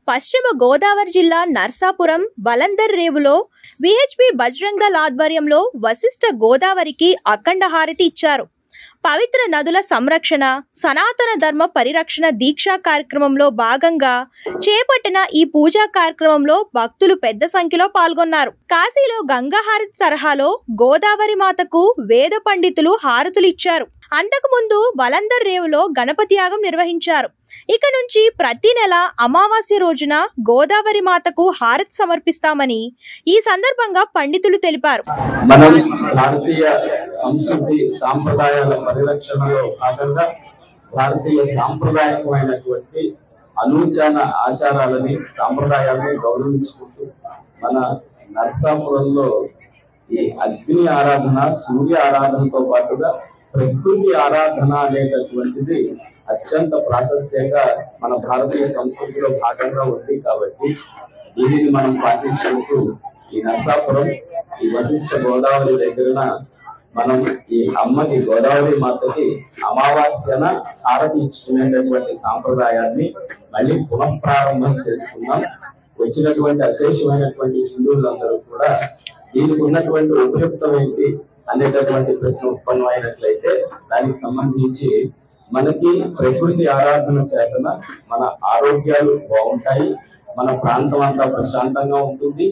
పశ్చిమ గోదావరి జిల్లా నర్సాపురం బలందర్ రేవులో విహెచ్పి బజరంగ దళ్ ఆధ్వర్యంలో వశిష్ఠ గోదావరికి అఖండ హారతి ఇచ్చారు. పవిత్ర నదుల సంరక్షణ, సనాతన ధర్మ పరిరక్షణ దీక్షా కార్యక్రమంలో భాగంగా చేపట్టిన ఈ పూజా కార్యక్రమంలో భక్తులు పెద్ద సంఖ్యలో పాల్గొన్నారు. కాశీలో గంగా హారతి తరహాలో గోదావరి మాతకు వేద పండితులు హారతులు ఇచ్చారు. అంతకుముందు బలందర్ రేవులో గణపతి యాగం నిర్వహించారు. ఇక నుంచి ప్రతి నెల అమావాస్య రోజున గోదావరి మాతకు హారతి సమర్పిస్తామని ఈ సందర్భంగా పండితులు తెలిపారు. మనం భారతీయ సంస్కృతి సాంప్రదాయాల పరిరక్షణలో భాగంగా భారతీయ సాంప్రదాయకమైనటువంటి అనూచాన ఆచారాలని సాంప్రదాయాలను గౌరవించుకుంటూ మన నర్సాపురంలో ఈ అగ్ని ఆరాధన, సూర్య ఆరాధనతో పాటుగా ప్రకృతి ఆరాధన అనేటటువంటిది అత్యంత ప్రాశస్త్యంగా మన భారతీయ సంస్కృతిలో భాగంగా ఉంది. కాబట్టి దీనిని మనం పాటించుకుంటూ ఈ నర్సాపురం ఈ వశిష్ఠ గోదావరి దగ్గర మనం ఈ అమ్మకి గోదావరి మాతకి అమావాస్యన హారతి ఇచ్చుకునేటటువంటి సాంప్రదాయాన్ని మళ్ళీ పునఃప్రారంభం చేసుకున్నాం. వచ్చినటువంటి అశేషమైనటువంటి హిందువులందరూ కూడా దీనికి ఉన్నటువంటి ఉపయుక్తం ఏంటి అనేటటువంటి ప్రశ్న ఉత్పన్నమైనట్లయితే దానికి సంబంధించి మనకి ప్రకృతి ఆరాధన చేతన మన ఆరోగ్యాలు బాగుంటాయి, మన ప్రాంతం అంతా ప్రశాంతంగా ఉంటుంది,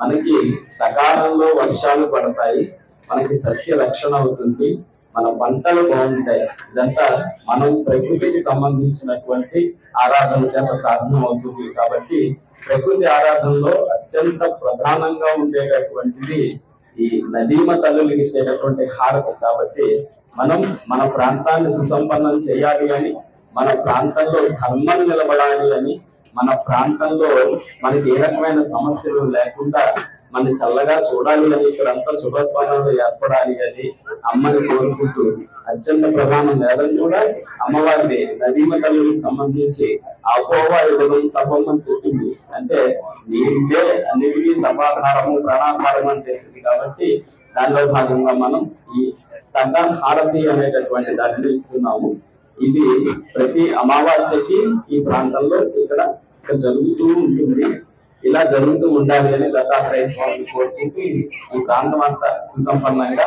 మనకి సకాలంలో వర్షాలు పడతాయి, మనకి సస్య రక్షణ అవుతుంది, మన పంటలు బాగుంటాయి. ఇదంతా మనం ప్రకృతికి సంబంధించినటువంటి ఆరాధన చేత సాధ్యం అవుతుంది. కాబట్టి ప్రకృతి ఆరాధనలో అత్యంత ప్రధానంగా ఉండేటటువంటిది ఈ నదీమ తల్లులకి ఇచ్చేటటువంటి హారతి. కాబట్టి మనం మన ప్రాంతాన్ని సుసంపన్నం చేయాలి అని, మన ప్రాంతంలో ధర్మం నిలబడాలి అని, మన ప్రాంతంలో మనకి ఏ రకమైన సమస్యలు లేకుండా మన చల్లగా చూడాలి అని, ఇక్కడంతా శుభస్పందనలు ఏర్పడాలి అని అమ్మని కోరుకుంటూ అత్యంత ప్రధానం వేదం కూడా అమ్మవారిని నదీమ తల్లులకు సంబంధించి అపోహ యుగం సఫం అని చెప్పింది. అంటే నీళ్ళే అన్నిటికీ సమాధానము ప్రాణాధారం అని చెప్పింది. కాబట్టి దానిలో భాగంగా మనం ఈ తగ్గ హారతి అనేటటువంటి దానిని ఇస్తున్నాము. ఇది ప్రతి అమావాస్యకి ఈ ప్రాంతంలో ఇక్కడ జరుగుతూ ఉంటుంది. ఇలా జరుగుతూ ఉండాలి అని దత్తాత్రేయ స్వామిని కోరుకుంటూ ఈ ప్రాంతం అంతా సుసంపన్నంగా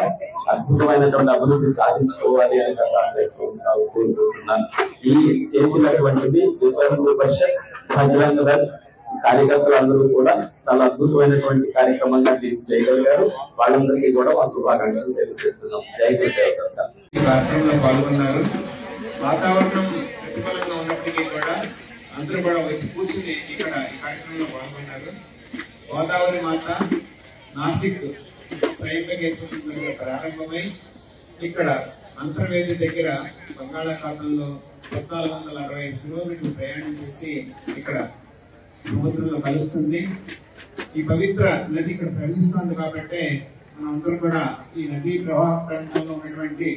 అద్భుతమైనటువంటి అభివృద్ధి సాధించుకోవాలి అని దత్తాత్రేయ స్వామిని కోరుకుంటున్నాను. ఈ చేసినటువంటిది విశ్వ హిందూ పరిషత్ బజరంగ దళ్ కార్యకర్తలందరూ కూడా చాలా అద్భుతమైనటువంటి కార్యక్రమంగా దీన్ని చేయగలిగారు. వాళ్ళందరికీ కూడా మా శుభాకాంక్షలు తెలియజేస్తున్నాం. జై గురుదేవ్. ఈ కార్యక్రమంలో పాల్గొన్నారు. వాతావరణం ప్రతిఫలంగా ఉన్నప్పటికీ కూడా అందరూ కూడా వచ్చి కూర్చుని ఇక్కడ ఈ కార్యక్రమంలో పాల్గొన్నారు. గోదావరి మాత నాసిక్ త్రయంబకేశ్వర ప్రారంభమై ఇక్కడ అంతర్వేది దగ్గర బంగాళాఖాతంలో 1465 కిలోమీటర్లు ప్రయాణం చేసి ఇక్కడ సముద్రంలో కలుస్తుంది. ఈ పవిత్ర నది ఇక్కడ ప్రవహిస్తుంది. కాబట్టి మనం అందరూ కూడా ఈ నదీ ప్రవాహ ప్రాంతంలో ఉన్నటువంటి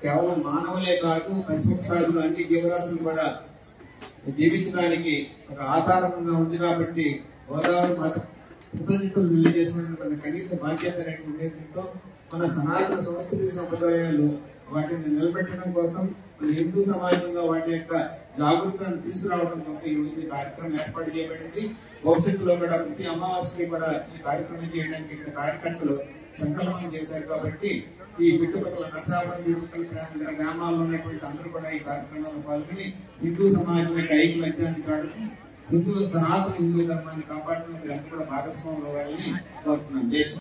కేవలం మానవులే కాదు, పశుపక్షాదులు అన్ని జీవరాశులు కూడా జీవించడానికి ఒక ఆధారంగా ఉంది. కాబట్టి గోదావరి మాత కృతజ్ఞతలు తెలియజేసినటువంటి కనీస బాధ్యత అనేటువంటితో మన సనాతన సంస్కృతి సంప్రదాయాలు వాటిని నిలబెట్టడం కోసం మన హిందూ సమాజంలో వాటి యొక్క జాగృతను తీసుకురావడం కోసం ఈ రోజు కార్యక్రమం ఏర్పాటు చేయబడింది. భవిష్యత్తులో కూడా ప్రతి అమావాస్యకి కూడా ఈ కార్యక్రమం చేయడానికి ఇక్కడ కార్యకర్తలు సంకల్పం చేశారు. కాబట్టి ఈ చుట్టుపక్కల నర్సాపురం చుట్టుపక్కల గ్రామాల్లో ఉన్నటువంటి అందరూ కూడా ఈ కార్యక్రమంలో పాల్గొని హిందూ సమాజం యొక్క ఐక్యమత్యాన్ని కాడుతూ సనాతన హిందూ ధర్మాన్ని కాపాడడం మీరందరూ కూడా భాగస్వాములు అవ్వాలని కోరుతున్నాం.